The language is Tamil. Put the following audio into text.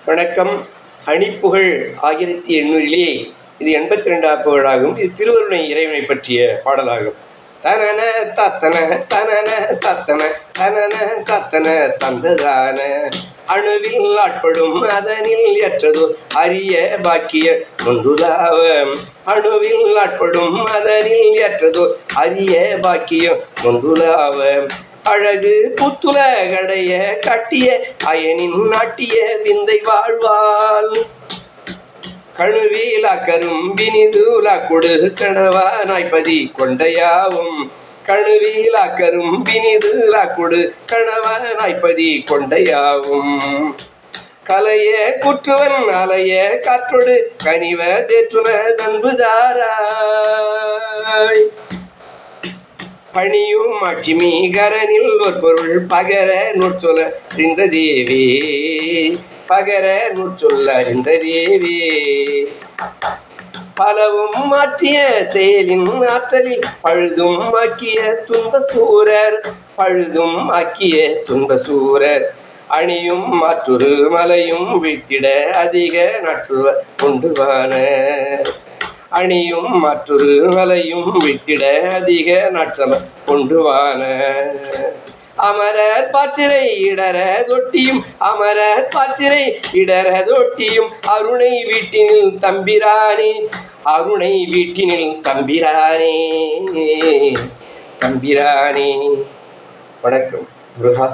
வணக்கம். அணிப்புகழ் 1800 இது 82வது புகழாகும். இது திருவருணை இறைவனை பற்றிய பாடலாகும். தனன தத்தன தனன தத்தன தனன தத்தன தந்ததான அணுவில் ஆட்படும் அதனில் ஏற்றதோ அரிய பாக்கிய ஒன்றுதாவ. அணுவில் ஆட்படும் அதனில் ஏற்றதோ அரிய பாக்கியம் ஒன்றுதாவ. அழகு புத்துல கடைய கட்டிய அயனின் நாட்டிய விந்தை வாழ்வாள். கணுவில் அக்கரும் வினிதுல கொடு கணவா நாய்ப்பதி கொண்டையாவும். கணுவில் அக்கரும் வினிதுல கொடு கணவா நாய்ப்பதி கொண்டையாவும். கலைய குற்றுவன் அலைய காற்றொடு கனிவ தேற்றுன தன்புதாராய். பணியும் அட்சிமி கரனில் ஒரு பொருள் பகர நூற்சொல்ல அறிந்த தேவே. பகர நூற்சொல்ல அறிந்த தேவே. பலவும் மாற்றிய செயலின் ஆற்றலில் பழுதும் ஆக்கிய துன்ப சூரர். பழுதும் ஆக்கிய துன்ப சூரர். அணியும் மாற்றொரு மலையும் வீழ்த்திட அதிக நாற்றுவ கொண்டுவான. அணியும் மற்றொரு மலையும் வீழ்த்திட அதிக நாற்றம கொண்டுவான. அமரர் பாச்சிரை இடர தொட்டியும் அமரர் பாச்சிரை இடர தொட்டியும் அருணை வீட்டினில் தம்பிரானே. அருணை வீட்டினில் தம்பிரானே தம்பிரானே. வணக்கம் முருகா.